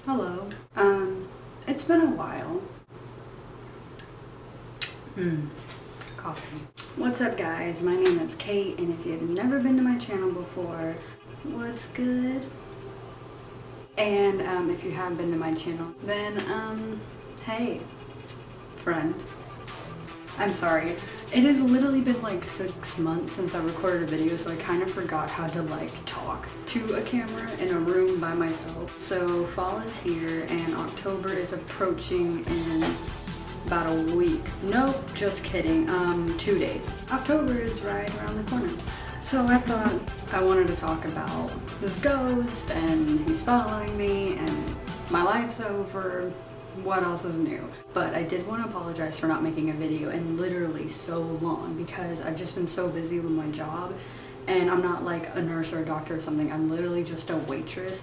Hello. It's been a while. Coffee. What's up, guys? My name is Kate, and if you've never been to my channel before, what's good? And if you have been to my channel, then hey, friend. I'm sorry. It has literally been like 6 months since I recorded a video, so I kind of forgot how to like talk to a camera in a room by myself. So fall is here and October is approaching in about a week. Nope, just kidding. 2 days. October is right around the corner. So I thought I wanted to talk about this ghost and he's following me and my life's over. What else is new? But I did want to apologize for not making a video in literally so long because I've just been so busy with my job, and I'm not like a nurse or a doctor or something. I'm literally just a waitress.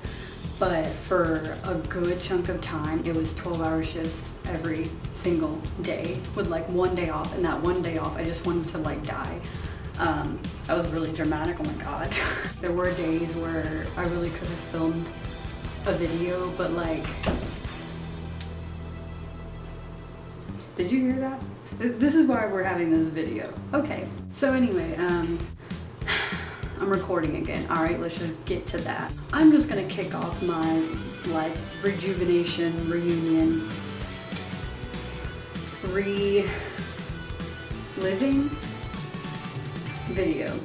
But for a good chunk of time, it was 12-hour shifts every single day with like 1 day off, and that 1 day off I just wanted to like die. That was really dramatic, oh my god. There were days where I really could have filmed a video, but like, did you hear that? This is why we're having this video. Okay, so anyway, I'm recording again. All right, let's just get to that. I'm just gonna kick off my like rejuvenation, reunion, reliving video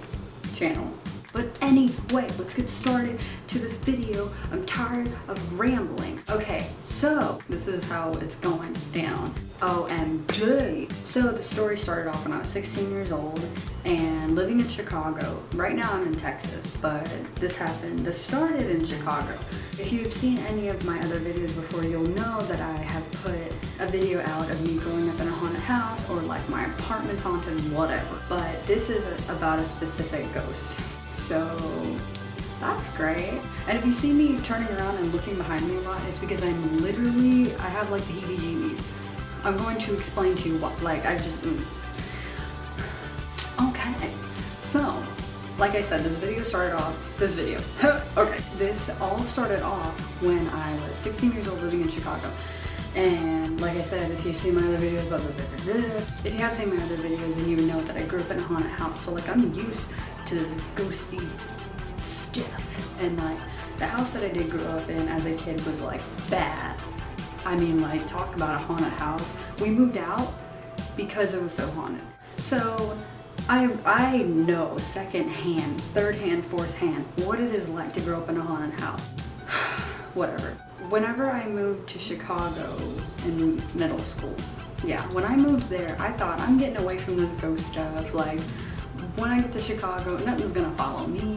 channel. But anyway, let's get started to this video. I'm tired of rambling. Okay, so this is how it's going down. OMG. So the story started off when I was 16 years old and living in Chicago. Right now I'm in Texas, but this started in Chicago. If you've seen any of my other videos before, you'll know that I have put a video out of me growing up in a haunted house or like my apartment's haunted, whatever. But this is about a specific ghost. So that's great. And if you see me turning around and looking behind me a lot, it's because I have like the heebie-jeebies. I'm going to explain to you what, like, Okay. So, like I said, this all started off when I was 16 years old living in Chicago. And like I said, if you've seen my other videos, if you have seen my other videos, then you would know that I grew up in a haunted house. So like I'm used to this ghosty stuff. And like the house that I did grow up in as a kid was like bad. I mean, like, talk about a haunted house. We moved out because it was so haunted. So I know second-hand, third-hand, fourth-hand what it is like to grow up in a haunted house. Whatever. Whenever I moved to Chicago in middle school, yeah, when I moved there, I thought I'm getting away from this ghost stuff. Like, when I get to Chicago, nothing's gonna follow me.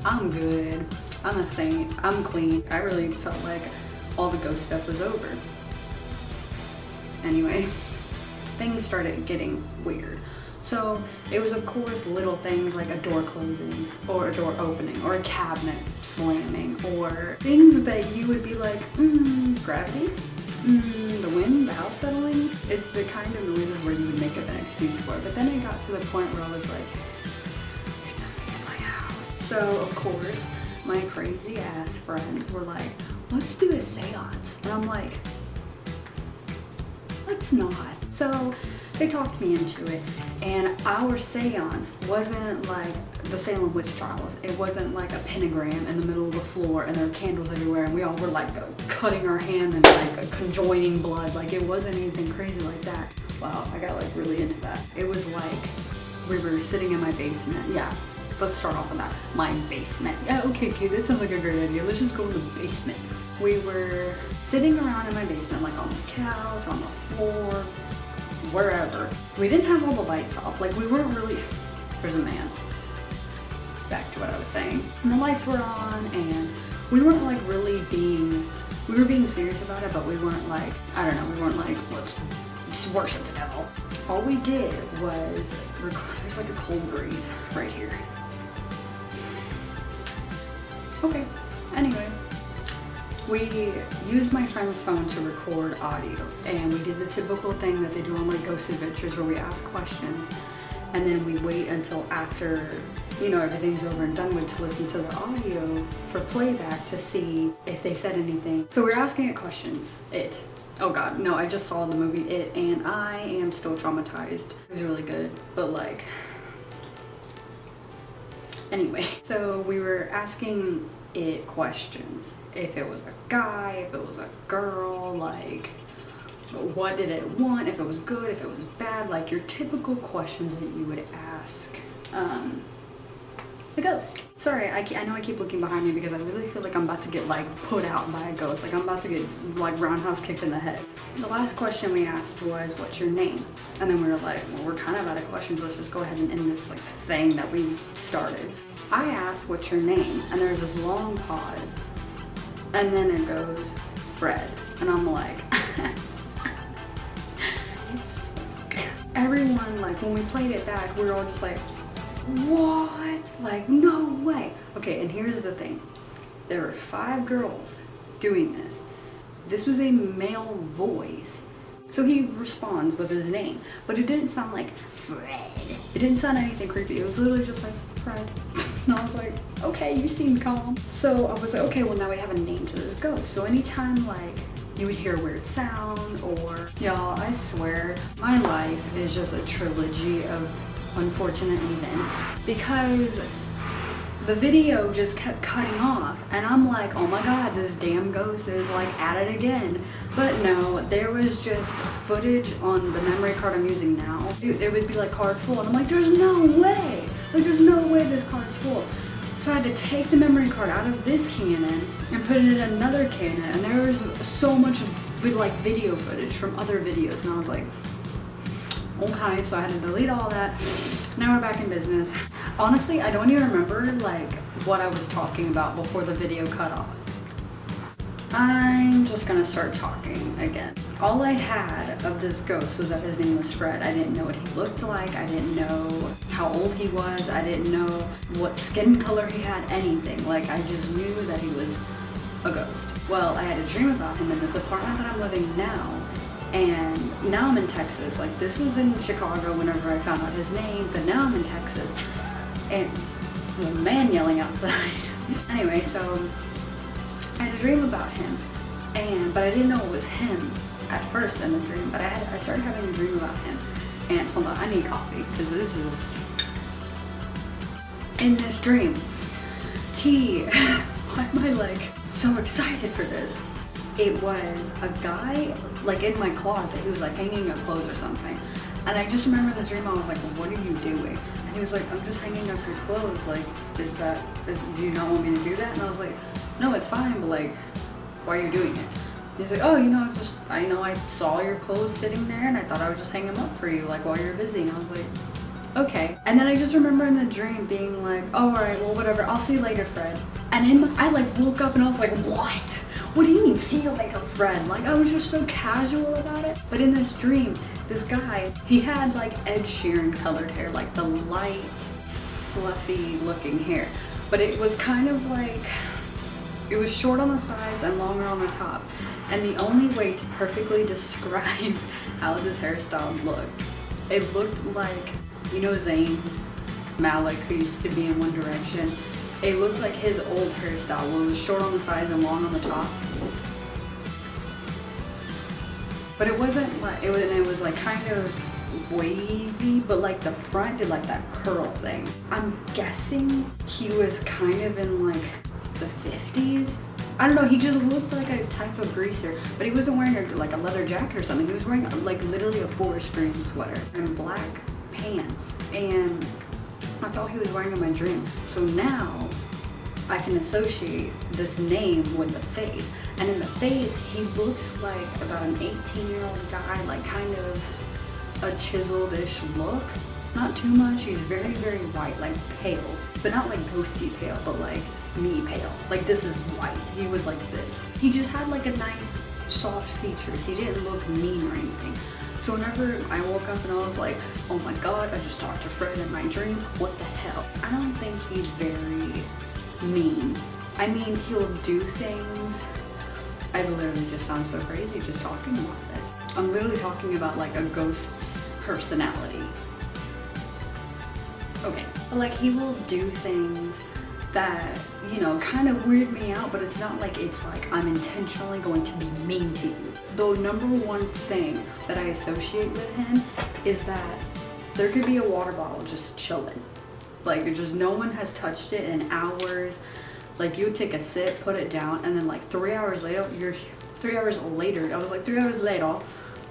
I'm good. I'm a saint. I'm clean. I really felt like all the ghost stuff was over. Anyway, things started getting weird. So it was, of course, little things like a door closing or a door opening or a cabinet slamming or things that you would be like, gravity, the wind, the house settling. It's the kind of noises where you would make up an excuse for it. But then it got to the point where I was like, there's something in my house. So, of course, my crazy ass friends were like, let's do a seance. And I'm like, let's not. So they talked me into it, and our seance wasn't like the Salem witch trials. It wasn't like a pentagram in the middle of the floor and there were candles everywhere and we all were like cutting our hand and like conjoining blood. Like, it wasn't anything crazy like that. Wow, I got like really into that. It was like we were sitting in my basement. Yeah, let's start off with that. My basement. Yeah, okay, that sounds like a great idea. Let's just go in the basement. We were sitting around in my basement, like on the couch, on the floor, wherever. We didn't have all the lights off. Like, we weren't really... There's a man. Back to what I was saying. And the lights were on, and we weren't like really being... We were being serious about it, but we weren't like... I don't know, we weren't like, let's worship the devil. All we did was... There's like a cold breeze right here. Okay, anyway. We used my friend's phone to record audio, and we did the typical thing that they do on like Ghost Adventures where we ask questions and then we wait until after, you know, everything's over and done with to listen to the audio for playback to see if they said anything. So we're asking it questions. It. Oh god, no, I just saw the movie It and I am still traumatized. It was really good, but like, anyway. So we were asking it questions. If it was a guy, if it was a girl, like, what did it want, if it was good, if it was bad, like your typical questions that you would ask the ghost. Sorry, I know I keep looking behind me because I literally feel like I'm about to get like put out by a ghost. Like I'm about to get like roundhouse kicked in the head. The last question we asked was, what's your name? And then we were like, well, we're kind of out of questions. Let's just go ahead and end this like thing that we started. I asked, what's your name? And there's this long pause. And then it goes, Fred. And I'm like, everyone, like when we played it back, we were all just like, what? Like, no way. Okay, and here's the thing. There were 5 girls doing this. This was a male voice. So he responds with his name, but it didn't sound like Fred. It didn't sound anything creepy. It was literally just like, Fred. And I was like, okay, you seem calm. So I was like, okay, well now we have a name to this ghost. So anytime like you would hear a weird sound or, y'all, I swear, my life is just a trilogy of unfortunate events because the video just kept cutting off and I'm like, oh my god, this damn ghost is like at it again. But no, there was just footage on the memory card I'm using now. It would be like card full and I'm like, there's no way, like there's no way this card's full. So I had to take the memory card out of this Canon and put it in another Canon, and there was so much with like video footage from other videos, and I was like, okay, so I had to delete all that. Now we're back in business. Honestly, I don't even remember like what I was talking about before the video cut off. I'm just gonna start talking again. All I had of this ghost was that his name was Fred. I didn't know what he looked like. I didn't know how old he was. I didn't know what skin color he had, anything. Like, I just knew that he was a ghost. Well, I had a dream about him in this apartment that I'm living now. And now I'm in Texas. Like, this was in Chicago whenever I found out his name, but now I'm in Texas. And a man yelling outside. Anyway, so I had a dream about him, but I didn't know it was him at first in the dream, but I started having a dream about him. And hold on, I need coffee, because this is, in this dream, why am I like so excited for this? It was a guy like in my closet. He was like hanging up clothes or something. And I just remember in the dream I was like, well, what are you doing? And he was like, I'm just hanging up your clothes. Like, do you not want me to do that? And I was like, no, it's fine, but like, why are you doing it? He's like, oh, you know, I know I saw your clothes sitting there and I thought I would just hang them up for you, like while you're busy. And I was like, okay. And then I just remember in the dream being like, oh, all right, well, whatever. I'll see you later, Fred. And I like woke up and I was like, what? What do you mean, see you later, Fred? Like, I was just so casual about it. But in this dream, this guy, he had like Ed Sheeran colored hair, like the light, fluffy looking hair. But it was kind of like, it was short on the sides and longer on the top. And the only way to perfectly describe how this hairstyle looked, it looked like, you know, Zayn Malik, who used to be in One Direction. It looked like his old hairstyle, where it was short on the sides and long on the top. But it wasn't like, it was like kind of wavy, but like the front did like that curl thing. I'm guessing he was kind of in like the 50s. I don't know, he just looked like a type of greaser, but he wasn't wearing like a leather jacket or something. He was wearing like literally a forest green sweater and black pants, and that's all he was wearing in my dream. So now I can associate this name with the face, and in the face he looks like about an 18-year-old guy, like kind of a chiseled-ish look. Not too much. He's very, very white, like pale, but not like ghosty pale, but like me pale. Like, this is white. He was like this. He just had like a nice soft features. He didn't look mean or anything. So whenever I woke up and I was like, oh my god, I just talked to Fred in my dream, what the hell? I don't think he's very mean. I mean, he'll do things. I literally just sound so crazy just talking about this. I'm literally talking about like a ghost's personality. Okay. But like he will do things that, you know, kind of weird me out, but it's not like it's like I'm intentionally going to be mean to you. The number one thing that I associate with him is that there could be a water bottle just chilling. Like just no one has touched it in hours. Like you would take a sip, put it down, and then like 3 hours later, I was like 3 hours later,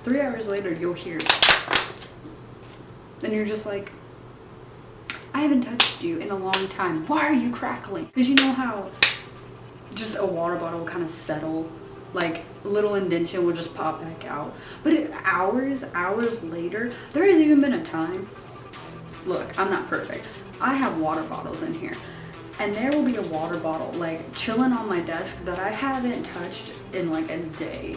3 hours later you'll hear it. And you're just like, I haven't touched you in a long time. Why are you crackling? Because you know how just a water bottle will kind of settle, like a little indentation will just pop back out. But hours later, there has even been a time, look, I'm not perfect. I have water bottles in here. And there will be a water bottle like chilling on my desk that I haven't touched in like a day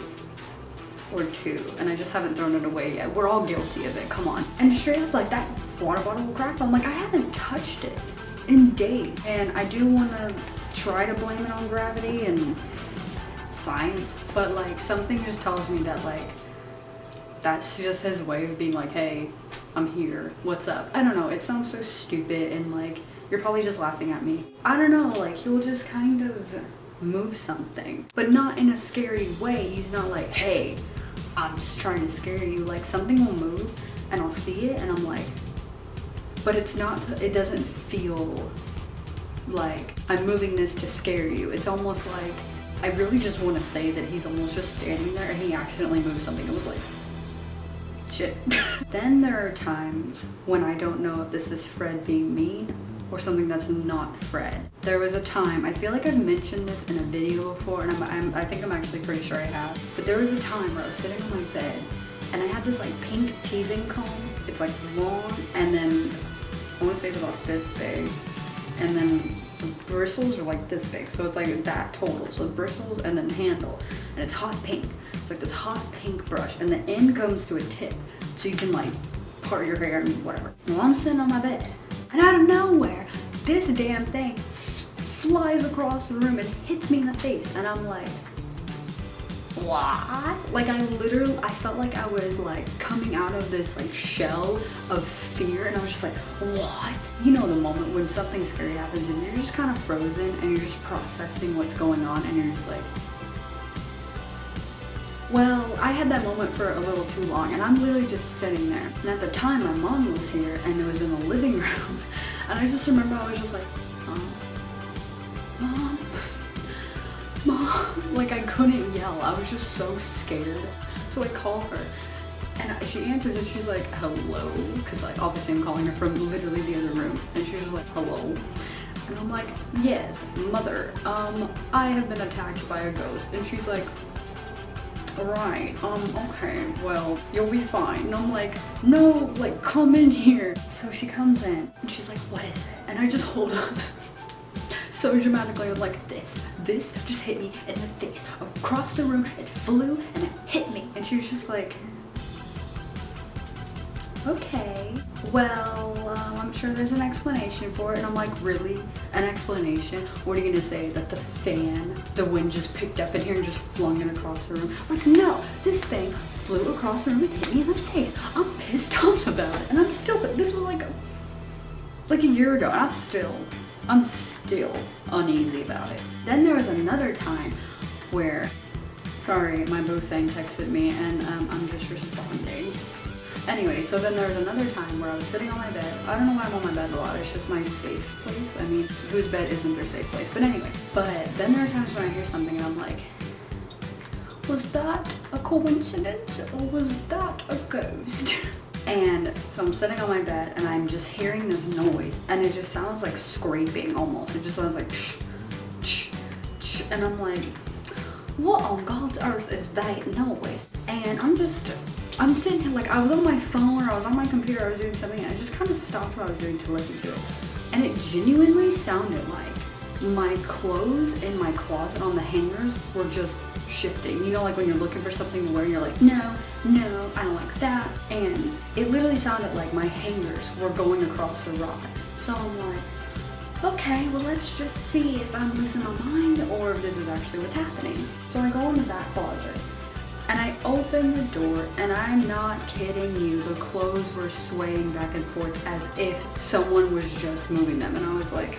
or two, and I just haven't thrown it away yet. We're all guilty of it, come on. And straight up, like that water bottle will crack, but I'm like, I haven't touched it in days. And I do want to try to blame it on gravity and science, but like something just tells me that like that's just his way of being like, hey, I'm here, what's up? I don't know, it sounds so stupid, and like you're probably just laughing at me. I don't know, like he'll just kind of move something, but not in a scary way. He's not like, hey, I'm just trying to scare you. Like something will move and I'll see it and I'm like, but it's not, it doesn't feel like I'm moving this to scare you. It's almost like I really just want to say that he's almost just standing there and he accidentally moved something. It was like, shit. Then there are times when I don't know if this is Fred being mean or something that's not Fred. There was a time, I feel like I've mentioned this in a video before, and I think I'm actually pretty sure I have, but there was a time where I was sitting on my bed and I had this like pink teasing comb. It's like long, and then I want to say it's about this big, and then the bristles are like this big, so it's like that total. So the bristles and then handle, and it's hot pink. It's like this hot pink brush, and the end comes to a tip, so you can like part your hair and whatever. Well, I'm sitting on my bed, and out of nowhere, this damn thing flies across the room and hits me in the face, and I'm like, what? Like I felt like I was like coming out of this like shell of fear, and I was just like, what? You know the moment when something scary happens and you're just kind of frozen and you're just processing what's going on, and you're just like, well, I had that moment for a little too long, and I'm literally just sitting there. And at the time, my mom was here, and it was in the living room. And I just remember I was just like, Mom, Mom. Like I couldn't yell. I was just so scared. So I call her, and she answers, and she's like, hello? Because like obviously I'm calling her from literally the other room. And she's just like, hello? And I'm like, yes, mother, I have been attacked by a ghost. And she's like, right, okay, well, you'll be fine. And I'm like, no, like, come in here. So she comes in, and she's like, what is it? And I just hold up so dramatically. I'm like, this just hit me in the face. Across the room, it flew, and it hit me. And she was just like, okay, well, I'm sure there's an explanation for it. And I'm like, really? An explanation? What are you gonna say? That the wind just picked up in here and just flung it across the room? Like, no, this thing flew across the room and hit me in the face. I'm pissed off about it. And I'm still, this was like a year ago, and I'm still uneasy about it. Then there was another time where, sorry, my boo thing texted me, and I'm just responding. Anyway, so then there was another time where I was sitting on my bed. I don't know why I'm on my bed a lot, it's just my safe place. I mean, whose bed isn't their safe place? But anyway, then there are times when I hear something and I'm like, was that a coincidence or was that a ghost? And so I'm sitting on my bed and I'm just hearing this noise, and it just sounds like scraping almost. It just sounds like shh, shh, shh. And I'm like, what on God's earth is that noise? And I'm sitting here, like I was on my phone or I was on my computer, I was doing something, and I just kind of stopped what I was doing to listen to it. And it genuinely sounded like my clothes in my closet on the hangers were just shifting. You know, like when you're looking for something to wear, you're like, no, I don't like that. And it literally sounded like my hangers were going across a rod. So I'm like, okay, well let's just see if I'm losing my mind or if this is actually what's happening. So I go into that closet, and opened the door, and I'm not kidding you, the clothes were swaying back and forth as if someone was just moving them. And I was like,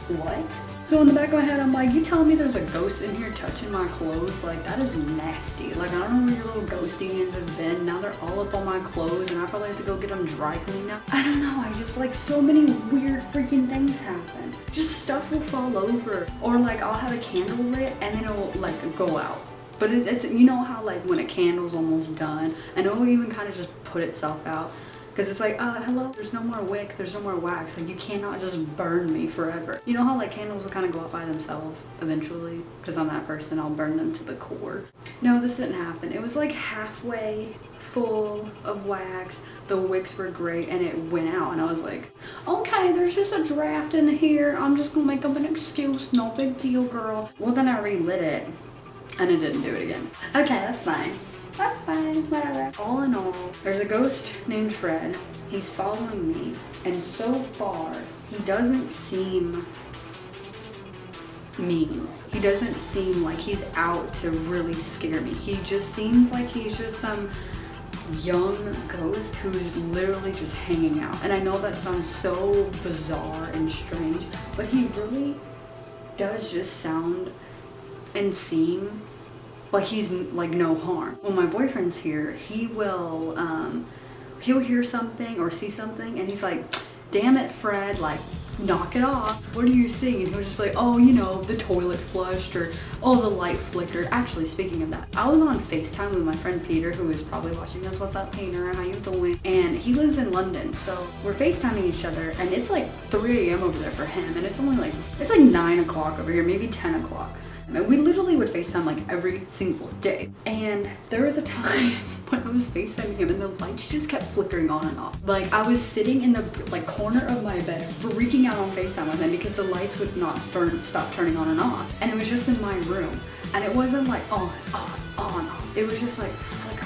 what? So in the back of my head, I'm like, you telling me there's a ghost in here touching my clothes? Like, that is nasty. Like, I don't know where your little ghosty hands have been. Now they're all up on my clothes, and I probably have to go get them dry cleaned now. I don't know, I just, like, so many weird freaking things happen. Just stuff will fall over. Or, like, I'll have a candle lit, and then it'll, like, go out. But it's you know how, like, when a candle's almost done, and it'll even kind of just put itself out. Because it's like, hello, there's no more wick, there's no more wax. Like, you cannot just burn me forever. You know how, like, candles will kind of go out by themselves eventually? Because I'm that person, I'll burn them to the core. No, this didn't happen. It was, like, halfway full of wax. The wicks were great, and it went out. And I was like, okay, there's just a draft in here. I'm just going to make up an excuse. No big deal, girl. Well, then I relit it, and it didn't do it again. Okay, that's fine. That's fine, whatever. All in all, there's a ghost named Fred. He's following me, and so far, he doesn't seem mean. He doesn't seem like he's out to really scare me. He just seems like he's just some young ghost who's literally just hanging out. And I know that sounds so bizarre and strange, but he really does just sound and seem like he's like no harm. When my boyfriend's here, he will he'll hear something or see something, and he's like, damn it, Fred, like, knock it off. What are you seeing? And he'll just be like, oh, you know, the toilet flushed, or oh, the light flickered. Actually, speaking of that, I was on FaceTime with my friend Peter, who is probably watching this. What's up, Peter? How you doing? And he lives in London, so we're FaceTiming each other, and it's like 3 a.m. over there for him, and it's only like, it's like 9 o'clock over here, maybe 10 o'clock. And we literally would FaceTime like every single day. And there was a time when I was FaceTiming him and the lights just kept flickering on and off. Like, I was sitting in the like corner of my bed freaking out on FaceTime with him because the lights would not stop turning on and off. And it was just in my room. And it wasn't like on, off. It was just like flicker.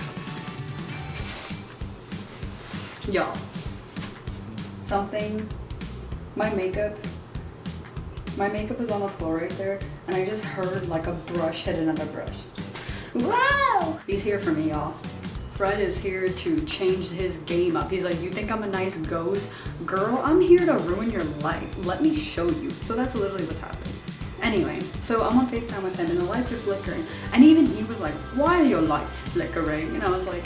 Y'all, something, my makeup was on the floor right there, and I just heard like a brush hit another brush. Wow! He's here for me, y'all. Fred is here to change his game up. He's like, you think I'm a nice ghost? Girl, I'm here to ruin your life. Let me show you. So that's literally what's happening. Anyway, so I'm on FaceTime with him, and the lights are flickering. And even he was like, why are your lights flickering? And I was like,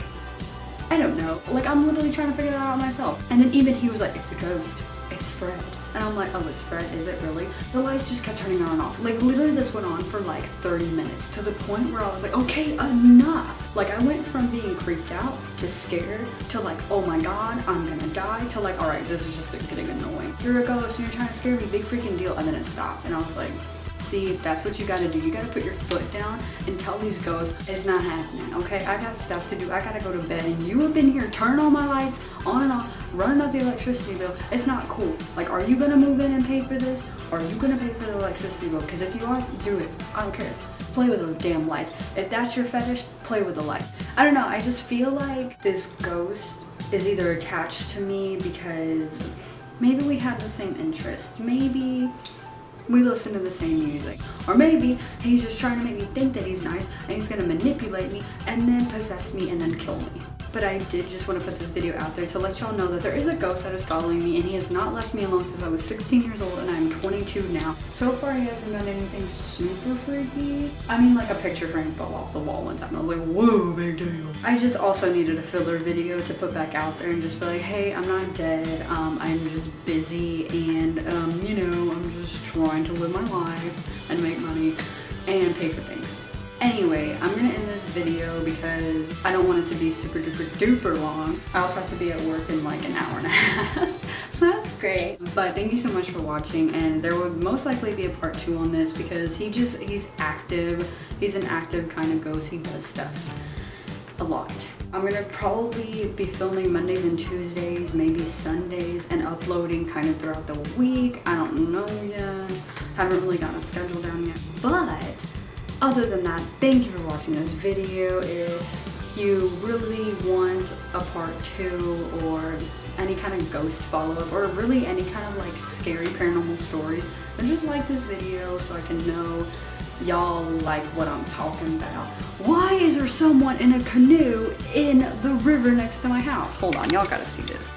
I don't know. Like, I'm literally trying to figure that out myself. And then even he was like, it's a ghost. It's Fred. And I'm like, oh, it's Fred, is it really? The lights just kept turning on and off. Like, literally this went on for like 30 minutes to the point where I was like, okay, enough. Like, I went from being creeped out to scared to like, oh my God, I'm gonna die, to like, all right, this is just like, getting annoying. You're a ghost and you're trying to scare me, big freaking deal. And then it stopped. And I was like, see, that's what you gotta do. You gotta put your foot down and tell these ghosts it's not happening, okay? I got stuff to do. I gotta go to bed, and you have been here turning all my lights on and off, running up the electricity bill. It's not cool. Like, are you gonna move in and pay for this? Or are you gonna pay for the electricity bill? Because if you are, do it. I don't care. Play with those damn lights. If that's your fetish, play with the lights. I don't know. I just feel like this ghost is either attached to me because maybe we have the same interest. Maybe we listen to the same music. Or maybe he's just trying to make me think that he's nice, and he's gonna manipulate me and then possess me and then kill me. But I did just want to put this video out there to let y'all know that there is a ghost that is following me, and he has not left me alone since I was 16 years old, and I'm 22 now. So far, he hasn't done anything super freaky. I mean, like, a picture frame fell off the wall one time. I was like, whoa, big deal. I just also needed a filler video to put back out there and just be like, hey, I'm not dead. I'm just busy, and, you know, I'm just trying to live my life and make money and pay for things. Anyway, I'm gonna end this video because I don't want it to be super duper duper long. I also have to be at work in like an hour and a half. So that's great. But thank you so much for watching, and there will most likely be a part 2 on this because he's active. He's an active kind of ghost. He does stuff a lot. I'm gonna probably be filming Mondays and Tuesdays, maybe Sundays, and uploading kind of throughout the week. I don't know yet. Haven't really gotten a schedule down yet. But other than that, thank you for watching this video. If you really want a part 2 or any kind of ghost follow-up, or really any kind of like scary paranormal stories, then just like this video so I can know y'all like what I'm talking about. Why is there someone in a canoe in the river next to my house? Hold on, y'all gotta see this.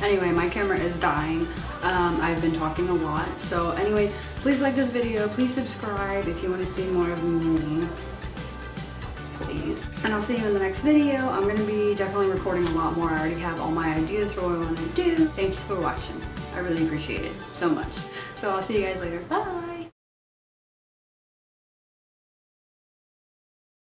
Anyway, my camera is dying. I've been talking a lot. So anyway, please like this video. Please subscribe if you want to see more of me. Please. And I'll see you in the next video. I'm going to be definitely recording a lot more. I already have all my ideas for what I want to do. Thanks for watching. I really appreciate it so much. So I'll see you guys later. Bye!